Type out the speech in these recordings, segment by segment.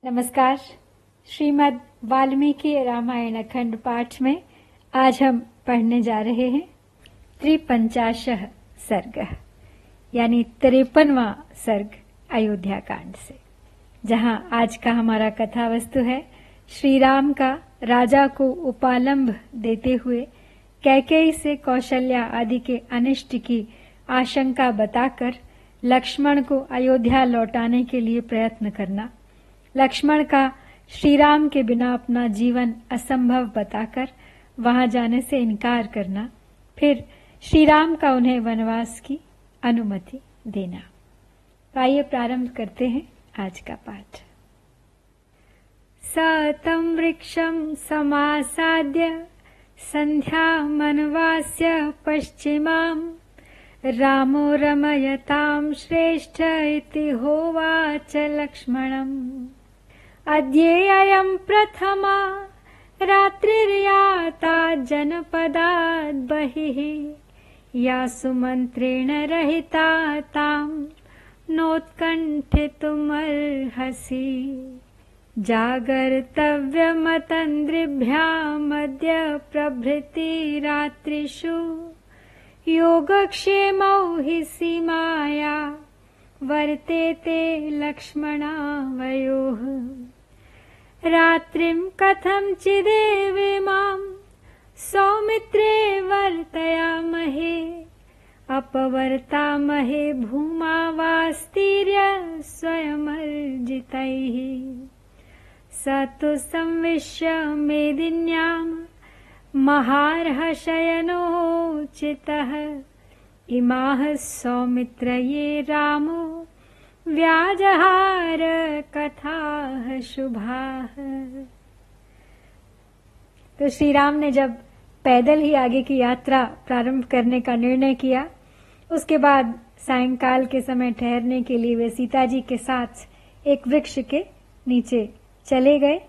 नमस्कार। श्रीमद् वाल्मीकि रामायण अखंड पाठ में आज हम पढ़ने जा रहे हैं 53 सर्ग यानी 53वां सर्ग अयोध्या कांड से, जहां आज का हमारा कथा वस्तु है श्री राम का राजा को उपालंब देते हुए कैकेयी से कौशल्या आदि के अनिष्ट की आशंका बताकर लक्ष्मण को अयोध्या लौटाने के लिए प्रयत्न करना, लक्ष्मण का श्री राम के बिना अपना जीवन असंभव बताकर वहां जाने से इनकार करना, फिर श्री राम का उन्हें वनवास की अनुमति देना। तो आइए प्रारंभ करते हैं आज का पाठ। सतं वृक्षं समासाद्य संध्यामन्वास्य पश्चिमां रामो रमयतां श्रेष्ठ इति होवाच लक्ष्मणम्। अद्येयं प्रथमा रात्रिर्याता जनपदात् बहिः, या सुमन्त्रेण रहिता तां नोत्कण्ठितुमर्हसि। जागर्तव्यमतन्द्रिभ्यामद्य प्रभृति रात्रिषु, योगक्षेमौ हि सीमाया वर्तेते लक्ष्मणावयोः। रात्रिं कथंचिदेवेमां सौमित्रे वर्तयामहे, अपवर्तामहे भूमावास्तीर्य स्वयमर्जितैः। स तु संविश्य मेदिन्यां महार्हशयनोचितः, इमाः सौमित्रये रामो व्याजहार कथाः शुभाः। तो श्री राम ने जब पैदल ही आगे की यात्रा प्रारंभ करने का निर्णय किया, उसके बाद सायंकाल के समय ठहरने के लिए वे सीता जी के साथ एक वृक्ष के नीचे चले गए।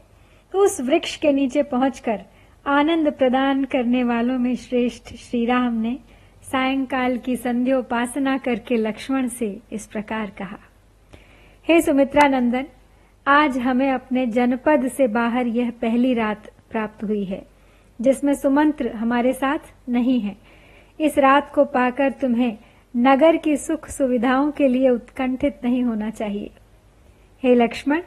तो उस वृक्ष के नीचे पहुंचकर आनंद प्रदान करने वालों में श्रेष्ठ श्री राम ने सायंकाल की संध्योपासना करके लक्ष्मण से इस प्रकार कहा। हे सुमित्रा नंदन, आज हमें अपने जनपद से बाहर यह पहली रात प्राप्त हुई है जिसमें सुमंत्र हमारे साथ नहीं है। इस रात को पाकर तुम्हें नगर की सुख सुविधाओं के लिए उत्कंठित नहीं होना चाहिए। हे लक्ष्मण,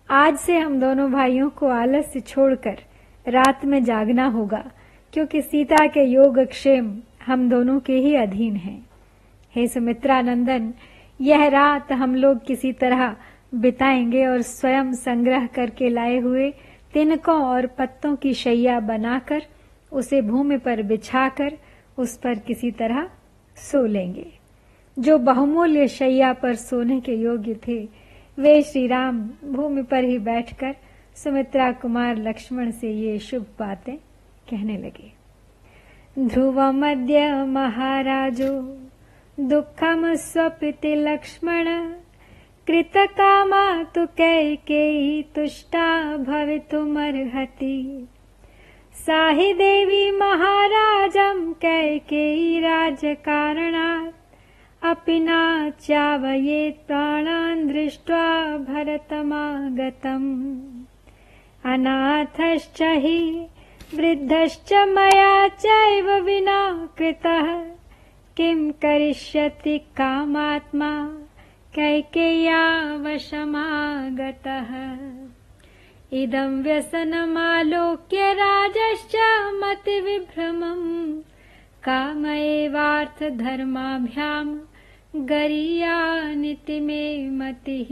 आज से हम दोनों भाइयों को आलस्य छोड़कर रात में जागना होगा, क्योंकि सीता के योगक्षेम हम दोनों के ही अधीन हैं। हे सुमित्रा नंदन, यह रात हम लोग किसी तरह बिताएंगे और स्वयं संग्रह करके लाए हुए तिनकों और पत्तों की शैया बनाकर उसे भूमि पर बिछाकर उस पर किसी तरह सो लेंगे। जो बहुमूल्य शैया पर सोने के योग्य थे, वे श्री राम भूमि पर ही बैठकर सुमित्रा कुमार लक्ष्मण से ये शुभ बातें कहने लगे। ध्रुवमद्य महाराजो दुःखम स्वपिति लक्ष्मण, कृतकामा तु कैकेयी तुष्टा भवितुमर्हति। सा हि देवी महाराजं कैकेयी राजकारणात्, अपि न चावयेत् प्राणान् दृष्ट्वा भरतमागतम्। अनाथश्च हि वृद्धश्च मया चैव विना कृतः, किं करिष्यति कामात्मा कैकेय्या वशमागतः। इदं व्यसनमालोक्य राजश्च मतिविभ्रमम्, काम एवार्थधर्माभ्यां गरीयानिति मे मतिः।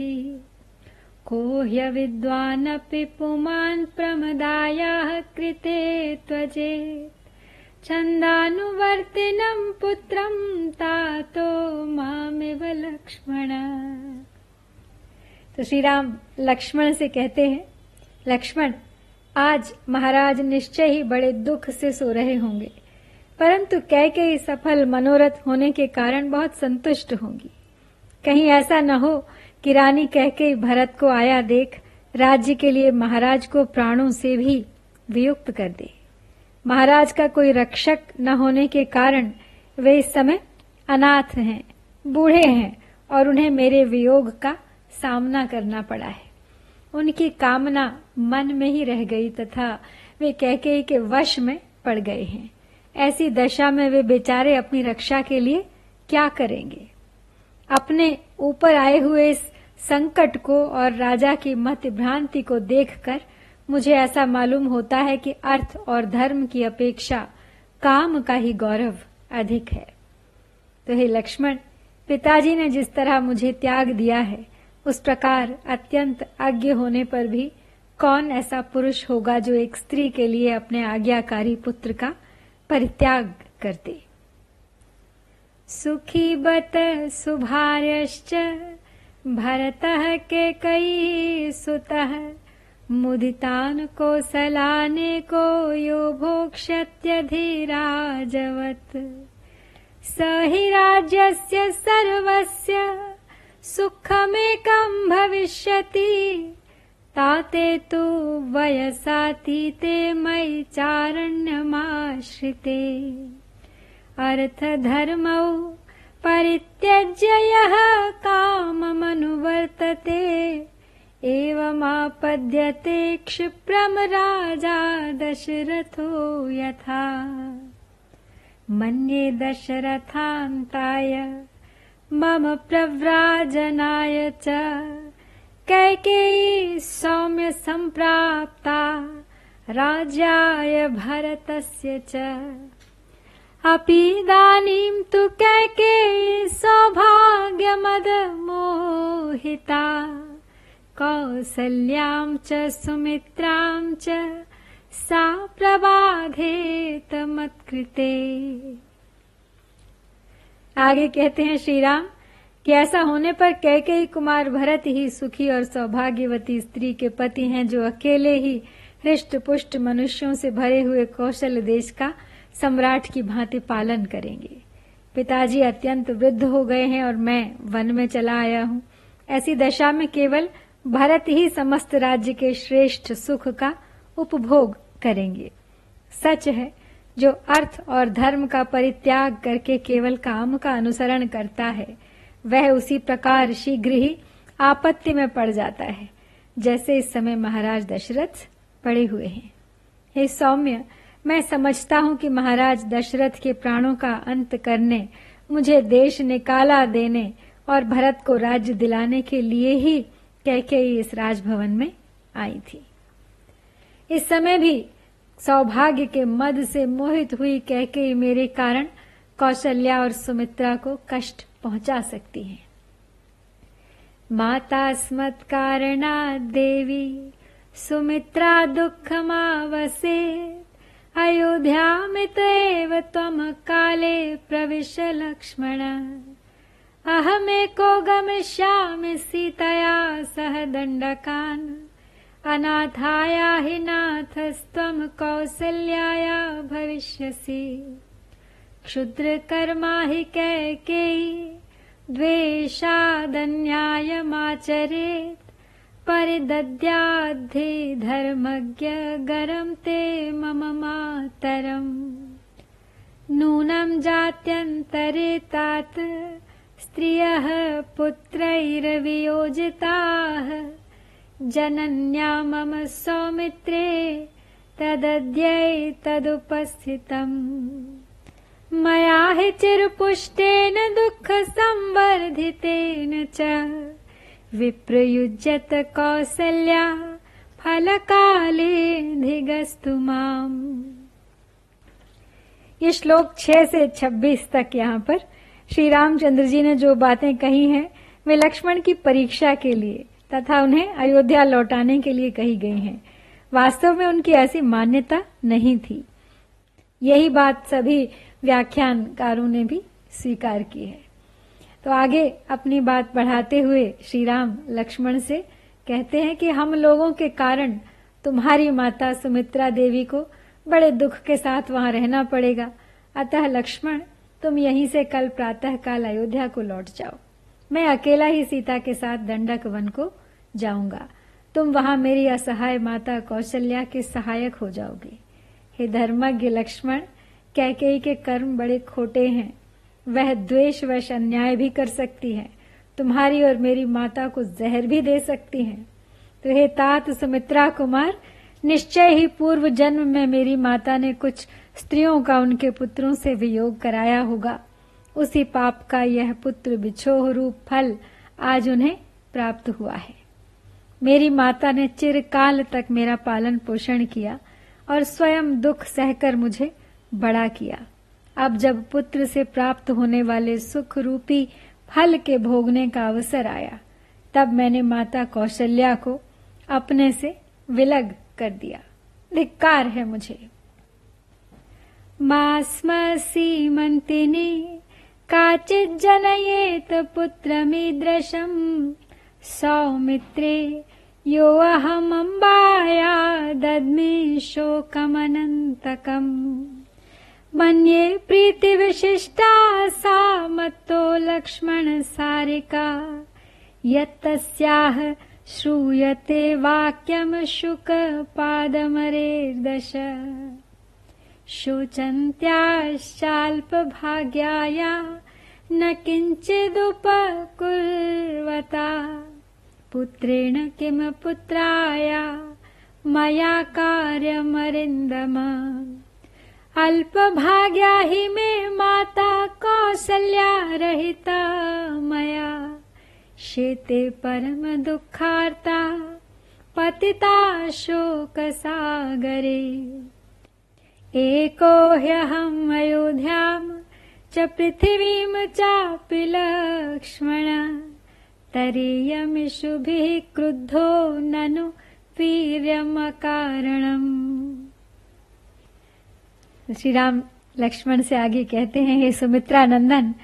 को ह्यविद्वानपि पुमान् प्रमदायाः कृते त्वजेत्, छन्दानुवर्तिनं पुत्रं तातो मामेव लक्ष्मण। तो श्री राम लक्ष्मण से कहते हैं, लक्ष्मण, आज महाराज निश्चय ही बड़े दुख से सो रहे होंगे, परंतु कैकेयी सफल मनोरथ होने के कारण बहुत संतुष्ट होंगी। कहीं ऐसा न हो कि रानी कैकेयी भरत को आया देख राज्य के लिए महाराज को प्राणों से भी वियुक्त कर दे। महाराज का कोई रक्षक न होने के कारण वे इस समय अनाथ हैं, बूढ़े हैं और उन्हें मेरे वियोग का सामना करना पड़ा है। उनकी कामना मन में ही रह गई तथा वे कैकेयी के वश में पड़ गए हैं। ऐसी दशा में वे बेचारे अपनी रक्षा के लिए क्या करेंगे? अपने ऊपर आए हुए इस संकट को और राजा की मति भ्रांति को देखकर मुझे ऐसा मालूम होता है कि अर्थ और धर्म की अपेक्षा काम का ही गौरव अधिक है। तो हे लक्ष्मण, पिताजी ने जिस तरह मुझे त्याग दिया है, उस प्रकार अत्यंत अज्ञ होने पर भी कौन ऐसा पुरुष होगा जो एक स्त्री के लिए अपने आज्ञाकारी पुत्र का परित्याग कर दे। सुखी बत सुभार्यश्च भरतः कैकेयी सुतः मुदितान् कौसलाने को यो भोक्ष्यत्यधिराजवत् स हि राज्यस्य सर्वस्य सुखमेकं भविष्यति ताते तु वयसातीते मयि चारण्यमाश्रिते अर्थधर्मौ परित्यज्य यः काममनुवर्तते एवमापद्यते क्षिप्रं राजा दशरथो यथा मन्ये दशरथान्ताय मम प्रव्राजनाय च कैकेयी सौम्य सम्प्राप्ता राज्याय भरतस्य च अपीदानीं तु कैकेयी सौभाग्यमदमोहिता कौसल्यां च सुमित्रां च सा प्रबाधेत मत्कृते। आगे कहते हैं श्री राम कि ऐसा होने पर कैकेयी कुमार भरत ही सुखी और सौभाग्यवती स्त्री के पति हैं, जो अकेले ही हृष्ट पुष्ट मनुष्यों से भरे हुए कौशल देश का सम्राट की भांति पालन करेंगे। पिताजी अत्यंत वृद्ध हो गए हैं और मैं वन में चला आया हूँ। ऐसी दशा में केवल भरत ही समस्त राज्य के श्रेष्ठ सुख का उपभोग करेंगे। सच है, जो अर्थ और धर्म का परित्याग करके केवल काम का अनुसरण करता है, वह उसी प्रकार शीघ्र ही आपत्ति में पड़ जाता है, जैसे इस समय महाराज दशरथ पड़े हुए हैं। हे सौम्य, मैं समझता हूँ कि महाराज दशरथ के प्राणों का अंत करने, मुझे देश निकाला देने और भरत को राज्य दिलाने के लिए ही कैकेयी इस राजभवन में आई थी। इस समय भी सौभाग्य के मद से मोहित हुई कैकेयी मेरे कारण कौशल्या और सुमित्रा को कष्ट पहुंचा सकती है। माता स्मत् कारणात् देवी सुमित्रा दुःखमावसेत् अयोध्यामित एव त्वं काले प्रविश्य लक्ष्मण अहमेको गमिष्यामि सीतया सह दण्डकान् अनाथाया हि नाथस्त्वं कौसल्याया भविष्यसि क्षुद्रकर्मा हि कैकेयी द्वेषादन्यायमाचरेत् परिदद्याद्धि धर्मज्ञ गरं ते मम मातरम् नूनं जात्यन्तरे तात स्त्रियः पुत्रैर्वियोजिताः जनन्या मम सौमित्रे तदद्यै तदुपस्थितम् मया हि चिरपुष्टेन दुःखसंवर्धितेन च विप्रयुज्यत कौसल्या फलकालेऽधिगस्तु माम्। ये श्लोक 6 से 26 तक यहाँ पर श्री रामचंद्र जी ने जो बातें कही हैं, वे लक्ष्मण की परीक्षा के लिए तथा उन्हें अयोध्या लौटाने के लिए कही गई हैं। वास्तव में उनकी ऐसी मान्यता नहीं थी। यही बात सभी व्याख्यानकारों ने भी स्वीकार की है। तो आगे अपनी बात बढ़ाते हुए श्री राम लक्ष्मण से कहते हैं कि हम लोगों के कारण तुम्हारी माता सुमित्रा देवी को बड़े दुख के साथ वहां रहना पड़ेगा। अतः लक्ष्मण, तुम यहीं से कल प्रातः काल अयोध्या को लौट जाओ। मैं अकेला ही सीता के साथ दंडक वन को जाऊंगा। तुम वहां मेरी असहाय माता कौशल्या के सहायक हो जाओगे। हे धर्मज्ञ लक्ष्मण, कैकेयी के कर्म बड़े खोटे हैं। वह द्वेषवश अन्याय भी कर सकती है, तुम्हारी और मेरी माता को जहर भी दे सकती है तो हे तात सुमित्रा कुमार, निश्चय ही पूर्व जन्म में मेरी माता ने कुछ स्त्रियों का उनके पुत्रों से वियोग कराया होगा। उसी पाप का यह पुत्र बिछोह रूप फल आज उन्हें प्राप्त हुआ है। मेरी माता ने चिरकाल तक मेरा पालन पोषण किया और स्वयं दुख सहकर मुझे बड़ा किया। अब जब पुत्र से प्राप्त होने वाले सुख रूपी फल के भोगने का अवसर आया, तब मैंने माता कौशल्या को अपने से विलग कर दिया। धिक्कार है मुझे। मास्मसी मंतिनी काचित् जनयेत पुत्रमीदृशं सौमित्रे यो अहमम्बाया दद्मि शोकमनन्तकम्। मन्ये प्रीतिविशिष्टा सा मत्तो लक्ष्मण सारिका, यत्तस्याः श्रूयते वाक्यं शुकपादमरेर्दश। शोचन्त्याश्चाल्पभाग्याया न किञ्चिदुपकुर्वता, पुत्रेण किम पुत्राया मया कार्यमरिन्दम। अल्पभाग्या हि मे माता कौसल्या रहिता मया, शेते परम दुःखार्ता पतिता शोकसागरे। एको ह्यहम् अयोध्यां च पृथिवीं चापि लक्ष्मण, तरेयमिषुभिः क्रुद्धो ननु वीर्यमकारणम्। श्री राम लक्ष्मण से आगे कहते हैं, हे सुमित्रा नंदन,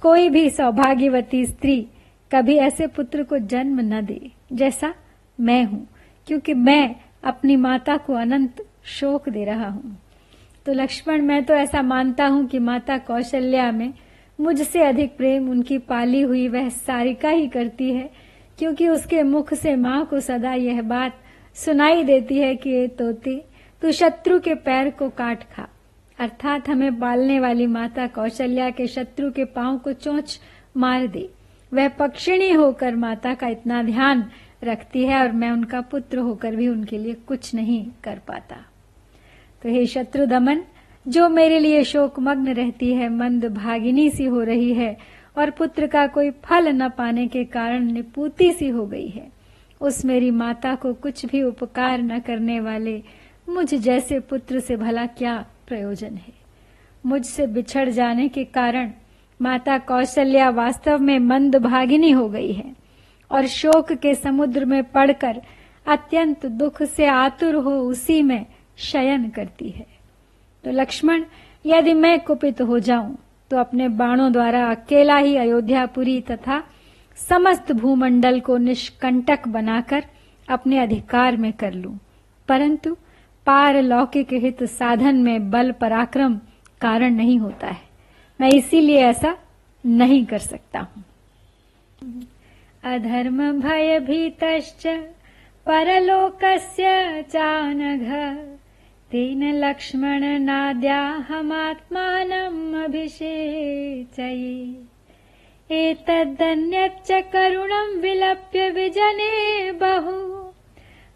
कोई भी सौभाग्यवती स्त्री कभी ऐसे पुत्र को जन्म न दे जैसा मैं हूं, क्योंकि मैं अपनी माता को अनंत शोक दे रहा हूं। तो लक्ष्मण, मैं तो ऐसा मानता हूं कि माता कौशल्या में मुझसे अधिक प्रेम उनकी पाली हुई वह सारिका ही करती है, क्योंकि उसके मुख से माँ को सदा यह बात सुनाई देती है कि ये तोते, तू शत्रु के पैर को काट खा। अर्थात हमें पालने वाली माता कौशल्या के शत्रु के पांव को चोंच मार दे। वह पक्षिणी होकर माता का इतना ध्यान रखती है और मैं उनका पुत्र होकर भी उनके लिए कुछ नहीं कर पाता। तो हे शत्रु दमन, जो मेरे लिए शोकमग्न रहती है, मंद भागिनी सी हो रही है और पुत्र का कोई फल न पाने के कारण निपूती सी हो गई है, उस मेरी माता को कुछ भी उपकार न करने वाले मुझ जैसे पुत्र से भला क्या प्रयोजन है। मुझसे बिछड़ जाने के कारण माता कौशल्या वास्तव में मंद भागिनी हो गई है और शोक के समुद्र में पड़कर अत्यंत दुख से आतुर हो उसी में शयन करती है। तो लक्ष्मण, यदि मैं कुपित हो जाऊं तो अपने बाणों द्वारा अकेला ही अयोध्यापुरी तथा समस्त भूमंडल को निष्कंटक बनाकर अपने अधिकार में कर लूं, परंतु पारलौकिक हित साधन में बल पराक्रम कारण नहीं होता है। मैं इसीलिए ऐसा नहीं कर सकता हूं। अधर्म भय भीतश्च परलोकस्य चानघ, तेन लक्ष्मण नाद्याहमात्मानम् अभिषेचये। एतदन्यच्च करुणं विलप्य विजने बहु,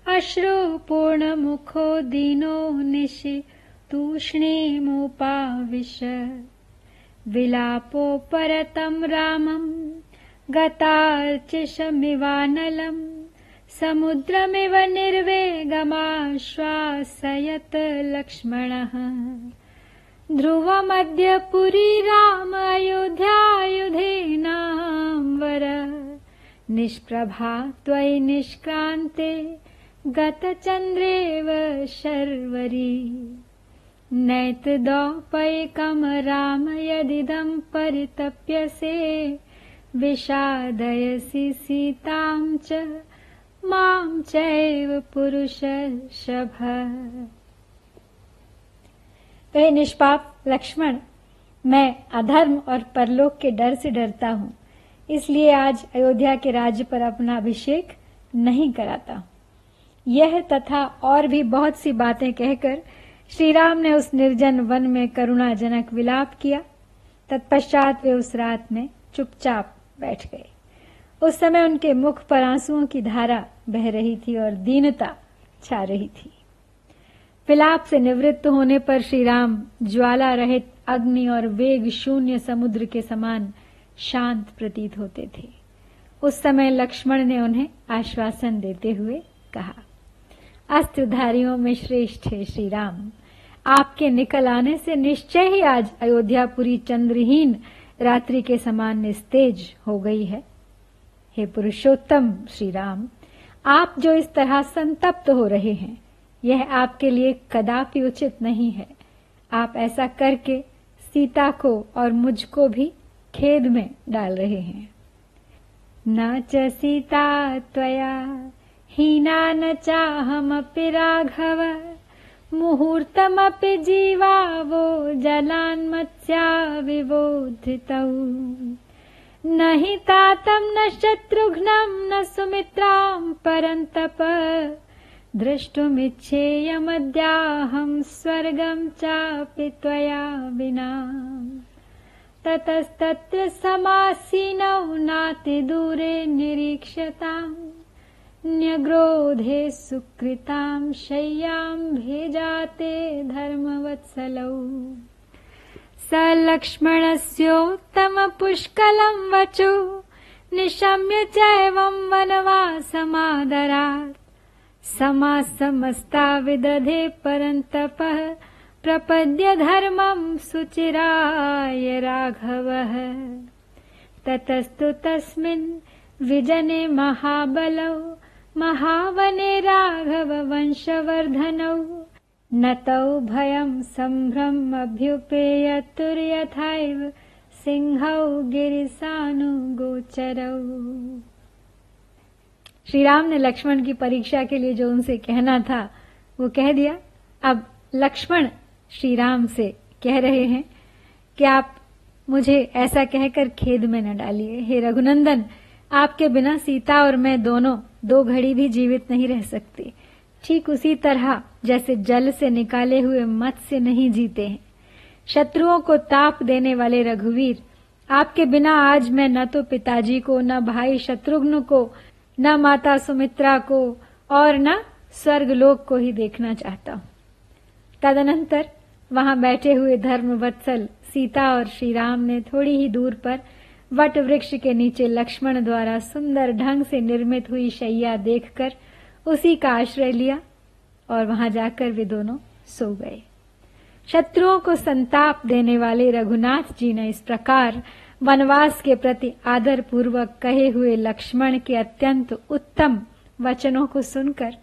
अश्रुपूर्णमुखो दीनो निशि तूष्णीमुपाविश। विलापोपरतं रामं गतार्चिषमिवानलम्, समुद्रमिव निर्वेगमाश्वासयत् लक्ष्मणः। ध्रुवमद्य पुरी राम अयोध्यायुधेनाम्बर, निष्प्रभा त्वयि निष्क्रान्ते गतचन्द्रेव शर्वरी। नैतदौपैकम् राम यदिदं परितप्यसे, विषादयसि सीतां च मां चैव पुरुषर्षभ। हे निष्पाप लक्ष्मण, मैं अधर्म और परलोक के डर से डरता हूँ, इसलिए आज अयोध्या के राज्य पर अपना अभिषेक नहीं कराता। यह तथा और भी बहुत सी बातें कहकर श्री राम ने उस निर्जन वन में करुणाजनक विलाप किया। तत्पश्चात वे उस रात में चुपचाप बैठ गए उस समय उनके मुख पर आंसुओं की धारा बह रही थी और दीनता छा रही थी। विलाप से निवृत्त होने पर श्री राम ज्वाला रहित अग्नि और वेग शून्य समुद्र के समान शांत प्रतीत होते थे। उस समय लक्ष्मण ने उन्हें आश्वासन देते हुए कहा, अस्त्रधारियों में श्रेष्ठ है श्री राम, आपके निकल आने से निश्चय ही आज अयोध्यापुरी चंद्रहीन रात्रि के समान निस्तेज हो गई है। हे पुरुषोत्तम श्री राम, आप जो इस तरह संतप्त हो रहे हैं, यह आपके लिए कदापि उचित नहीं है। आप ऐसा करके सीता को और मुझको भी खेद में डाल रहे हैं। न च सीता त्वया हीना न चाहमपि राघव, मुहूर्तमपि जीवावो जलान्मत्स्या विबोधितौ। न हि तातं न शत्रुघ्नं न सुमित्रां परन्तप, द्रष्टुमिच्छेयमद्याहं स्वर्गं चापि त्वया विना। ततस्तत्र समासीनौ नातिदूरे निरीक्ष्यताम्, न्यग्रोधे सुकृतां शय्यां भेजाते धर्मवत्सलौ। स लक्ष्मणस्योत्तमपुष्कलं वचो निशम्य चैवं वनवासमादरात्। समासमस्ता विदधे परन्तपः, प्रपद्य धर्मं सुचिराय राघवः। ततस्तु तस्मिन् विजने महाबलौ, महावने राघव वंशवर्धनौ। नतौ भयं सम्भ्रमभ्युपेयतुर्यथैव, सिंहौ गिरिसानुगोचरौ। श्री राम ने लक्ष्मण की परीक्षा के लिए जो उनसे कहना था वो कह दिया। अब लक्ष्मण श्री राम से कह रहे हैं कि आप मुझे ऐसा कहकर खेद में न डालिए। हे रघुनंदन, आपके बिना सीता और मैं दोनों 2 घड़ी भी जीवित नहीं रह सकते। ठीक उसी तरह जैसे जल से निकाले हुए मत्स्य नहीं जीते हैं। शत्रुओं को ताप देने वाले रघुवीर, आपके बिना आज मैं न तो पिताजी को, न भाई शत्रुघ्न को, न माता सुमित्रा को और न स्वर्गलोक को ही देखना चाहता हूं। तदनंतर वहां बैठे हुए धर्मवत्सल सीता और श्री राम ने थोड़ी ही दूर पर वट वृक्ष के नीचे लक्ष्मण द्वारा सुंदर ढंग से निर्मित हुई शैया देखकर उसी का आश्रय लिया और वहां जाकर वे दोनों सो गए। शत्रुओं को संताप देने वाले रघुनाथ जी ने इस प्रकार वनवास के प्रति आदर पूर्वक कहे हुए लक्ष्मण के अत्यंत उत्तम वचनों को सुनकर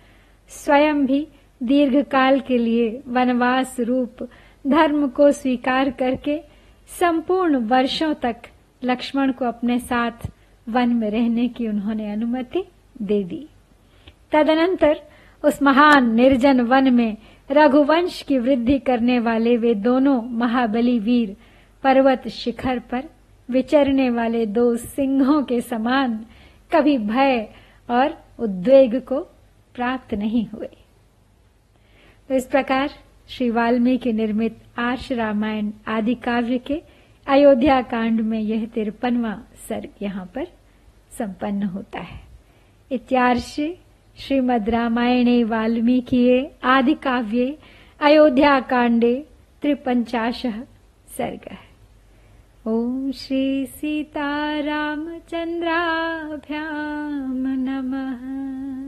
स्वयं भी दीर्घ काल के लिए वनवास रूप धर्म को स्वीकार करके संपूर्ण वर्षों तक लक्ष्मण को अपने साथ वन में रहने की उन्होंने अनुमति दे दी। तदनंतर उस महान निर्जन वन में रघुवंश की वृद्धि करने वाले वे दोनों महाबली वीर पर्वत शिखर पर विचरने वाले 2 सिंहों के समान कभी भय और उद्वेग को प्राप्त नहीं हुए। तो इस प्रकार श्री वाल्मीकि निर्मित आर्ष रामायण आदि काव्य के अयोध्या कांड में यह 53वां सर्ग यहाँ पर संपन्न होता है। इत्यार्षे श्रीमद् रामायणे वाल्मीकिये आदि काव्ये अयोध्या कांडे 53 सर्गः। ओम श्री सीतारामचंद्राभ्याम नमः।